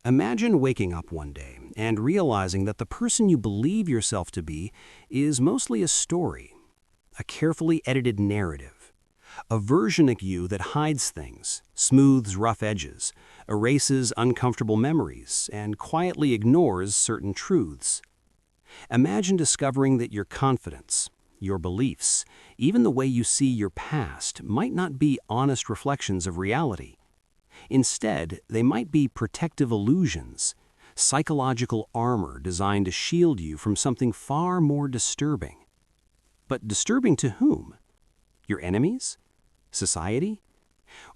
Imagine waking up one day and realizing that the person you believe yourself to be is mostly a story, a carefully edited narrative, a version of you that hides things, smooths rough edges, erases uncomfortable memories, and quietly ignores certain truths. Imagine discovering that your confidence, your beliefs, even the way you see your past might not be honest reflections of reality. Instead, they might be protective illusions, psychological armor designed to shield you from something far more disturbing. But disturbing to whom? Your enemies? Society?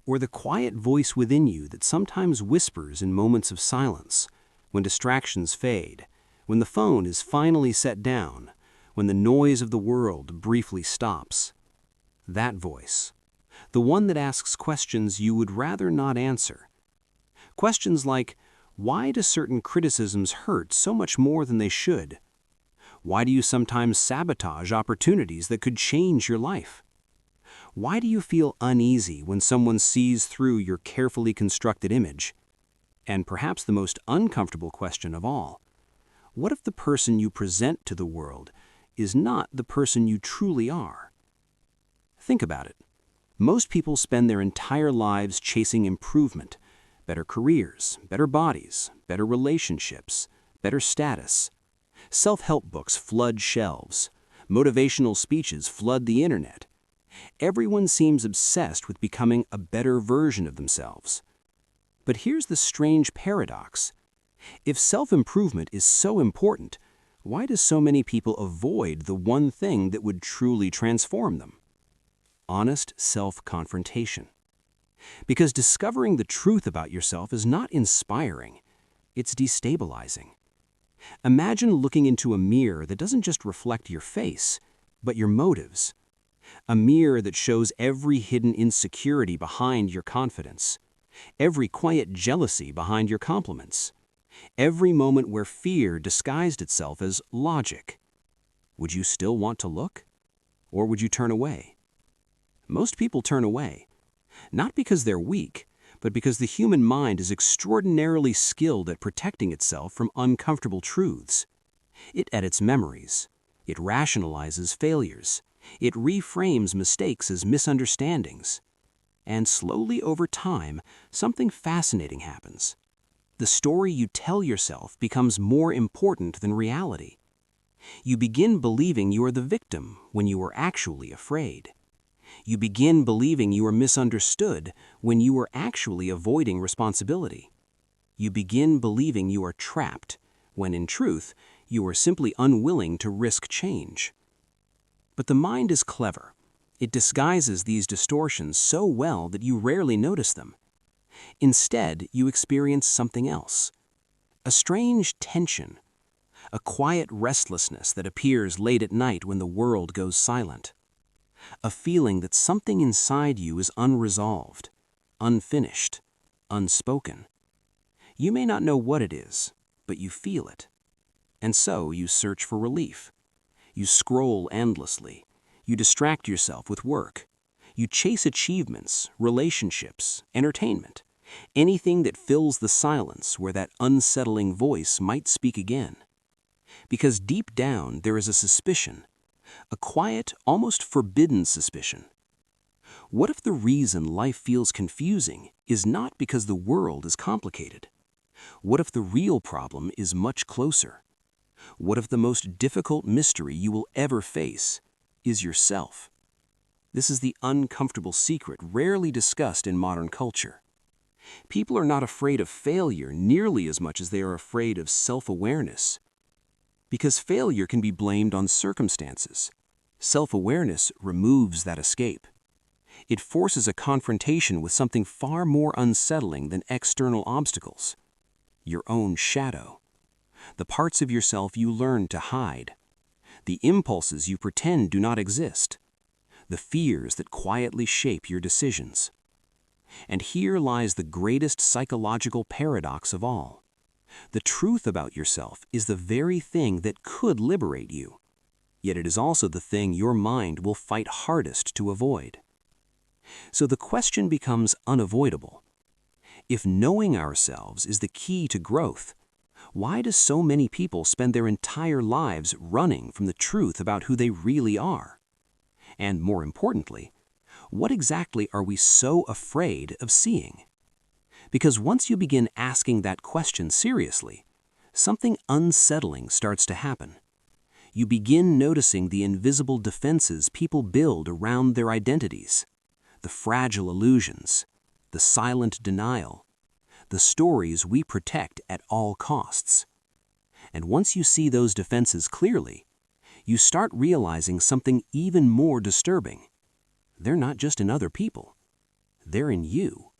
Or the quiet voice within you that sometimes whispers in moments of silence, when distractions fade, when the phone is finally set down, when the noise of the world briefly stops? That voice. The one that asks questions you would rather not answer. Questions like, why do certain criticisms hurt so much more than they should? Why do you sometimes sabotage opportunities that could change your life? Why do you feel uneasy when someone sees through your carefully constructed image? And perhaps the most uncomfortable question of all, what if the person you present to the world is not the person you truly are? Think about it. Most people spend their entire lives chasing improvement, better careers, better bodies, better relationships, better status. Self-help books flood shelves. Motivational speeches flood the internet. Everyone seems obsessed with becoming a better version of themselves. But here's the strange paradox. If self-improvement is so important, why do so many people avoid the one thing that would truly transform them? Honest self-confrontation. Because discovering the truth about yourself is not inspiring, it's destabilizing. Imagine looking into a mirror that doesn't just reflect your face, but your motives. A mirror that shows every hidden insecurity behind your confidence, every quiet jealousy behind your compliments, every moment where fear disguised itself as logic. Would you still want to look? Or would you turn away? Most people turn away, not because they're weak, but because the human mind is extraordinarily skilled at protecting itself from uncomfortable truths. It edits memories. It rationalizes failures. It reframes mistakes as misunderstandings. And slowly over time, something fascinating happens. The story you tell yourself becomes more important than reality. You begin believing you are the victim when you are actually afraid. You begin believing you are misunderstood when you are actually avoiding responsibility. You begin believing you are trapped when, in truth, you are simply unwilling to risk change. But the mind is clever. It disguises these distortions so well that you rarely notice them. Instead, you experience something else. A strange tension. A quiet restlessness that appears late at night when the world goes silent. A feeling that something inside you is unresolved, unfinished, unspoken. You may not know what it is, but you feel it. And so you search for relief. You scroll endlessly. You distract yourself with work. You chase achievements, relationships, entertainment, anything that fills the silence where that unsettling voice might speak again. Because deep down there is a suspicion, a quiet, almost forbidden suspicion. What if the reason life feels confusing is not because the world is complicated? What if the real problem is much closer? What if the most difficult mystery you will ever face is yourself? This is the uncomfortable secret rarely discussed in modern culture. People are not afraid of failure nearly as much as they are afraid of self-awareness. Because failure can be blamed on circumstances. Self-awareness removes that escape. It forces a confrontation with something far more unsettling than external obstacles. Your own shadow. The parts of yourself you learn to hide. The impulses you pretend do not exist. The fears that quietly shape your decisions. And here lies the greatest psychological paradox of all. The truth about yourself is the very thing that could liberate you. Yet it is also the thing your mind will fight hardest to avoid. So the question becomes unavoidable. If knowing ourselves is the key to growth, why do so many people spend their entire lives running from the truth about who they really are? And more importantly, what exactly are we so afraid of seeing? Because once you begin asking that question seriously, something unsettling starts to happen. You begin noticing the invisible defenses people build around their identities, the fragile illusions, the silent denial, the stories we protect at all costs. And once you see those defenses clearly, you start realizing something even more disturbing. They're not just in other people, they're in you.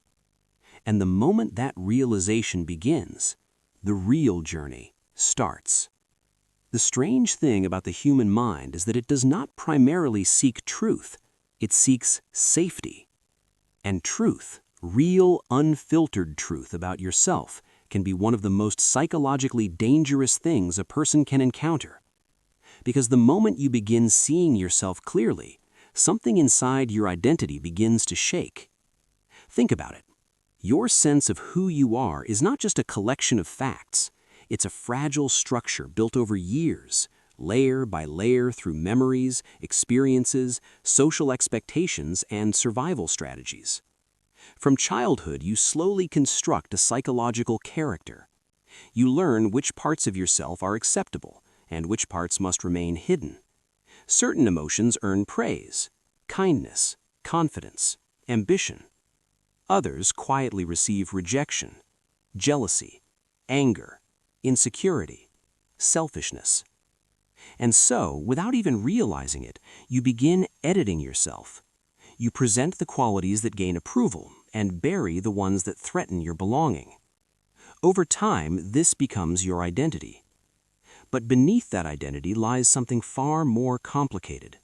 And the moment that realization begins, the real journey starts. The strange thing about the human mind is that it does not primarily seek truth, it seeks safety. And truth, real, unfiltered truth about yourself, can be one of the most psychologically dangerous things a person can encounter. Because the moment you begin seeing yourself clearly, something inside your identity begins to shake. Think about it. Your sense of who you are is not just a collection of facts. It's a fragile structure built over years, layer by layer through memories, experiences, social expectations, and survival strategies. From childhood, you slowly construct a psychological character. You learn which parts of yourself are acceptable and which parts must remain hidden. Certain emotions earn praise, kindness, confidence, ambition. Others quietly receive rejection, jealousy, anger, insecurity, selfishness. And so, without even realizing it, you begin editing yourself. You present the qualities that gain approval and bury the ones that threaten your belonging. Over time, this becomes your identity. But beneath that identity lies something far more complicated.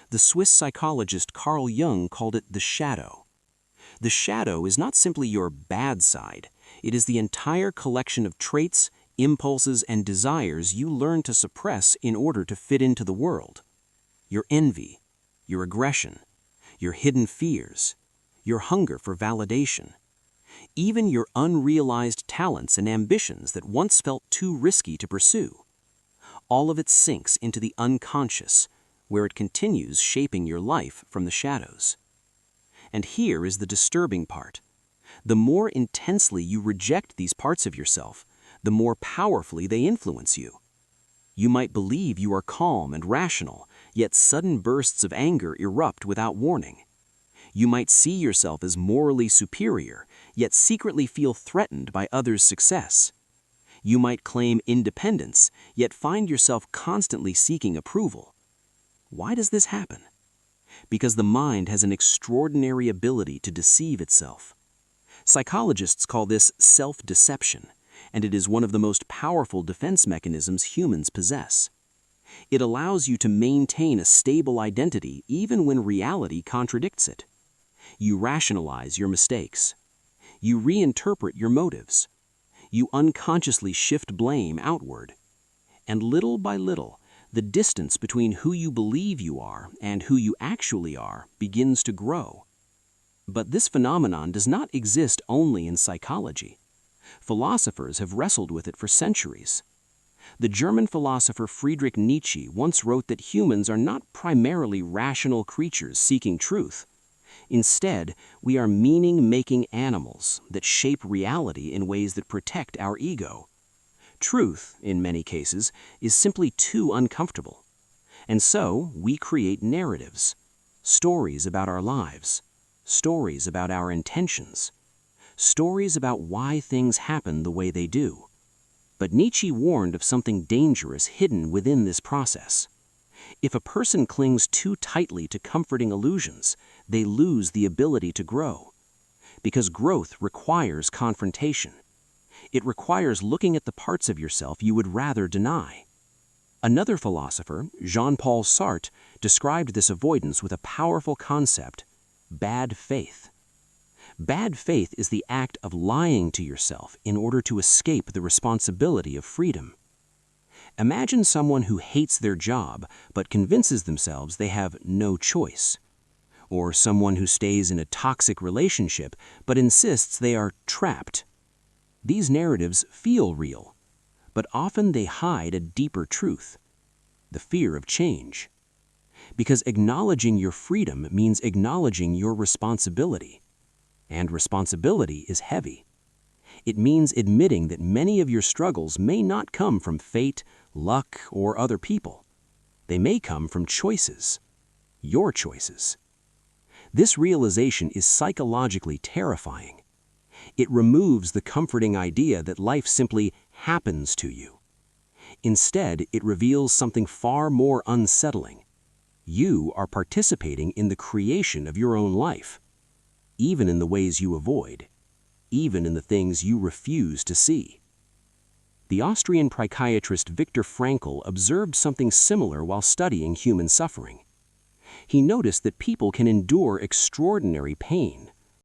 The Swiss psychologist Carl Jung called it the shadow. The shadow is not simply your bad side. It is the entire collection of traits, impulses, and desires you learn to suppress in order to fit into the world. Your envy, your aggression, your hidden fears, your hunger for validation, even your unrealized talents and ambitions that once felt too risky to pursue. All of it sinks into the unconscious, where it continues shaping your life from the shadows. And here is the disturbing part. The more intensely you reject these parts of yourself, the more powerfully they influence you. You might believe you are calm and rational, yet sudden bursts of anger erupt without warning. You might see yourself as morally superior, yet secretly feel threatened by others' success. You might claim independence, yet find yourself constantly seeking approval. Why does this happen? Because the mind has an extraordinary ability to deceive itself. Psychologists call this self-deception, and it is one of the most powerful defense mechanisms humans possess. It allows you to maintain a stable identity even when reality contradicts it. You rationalize your mistakes. You reinterpret your motives. You unconsciously shift blame outward. And little by little, the distance between who you believe you are and who you actually are begins to grow. But this phenomenon does not exist only in psychology. Philosophers have wrestled with it for centuries. The German philosopher Friedrich Nietzsche once wrote that humans are not primarily rational creatures seeking truth. Instead, we are meaning-making animals that shape reality in ways that protect our ego. Truth, in many cases, is simply too uncomfortable. And so, we create narratives, stories about our lives, stories about our intentions, stories about why things happen the way they do. But Nietzsche warned of something dangerous hidden within this process. If a person clings too tightly to comforting illusions, they lose the ability to grow. Because growth requires confrontation. It requires looking at the parts of yourself you would rather deny. Another philosopher, Jean-Paul Sartre, described this avoidance with a powerful concept: bad faith. Bad faith is the act of lying to yourself in order to escape the responsibility of freedom. Imagine someone who hates their job but convinces themselves they have no choice. or someone who stays in a toxic relationship but insists they are trapped. These narratives feel real, but often they hide a deeper truth: the fear of change. Because acknowledging your freedom means acknowledging your responsibility. And responsibility is heavy. It means admitting that many of your struggles may not come from fate, luck, or other people. They may come from choices. Your choices. This realization is psychologically terrifying. It removes the comforting idea that life simply happens to you. Instead, it reveals something far more unsettling. You are participating in the creation of your own life, even in the ways you avoid, even in the things you refuse to see. The Austrian psychiatrist Viktor Frankl observed something similar while studying human suffering. He noticed that people can endure extraordinary pain,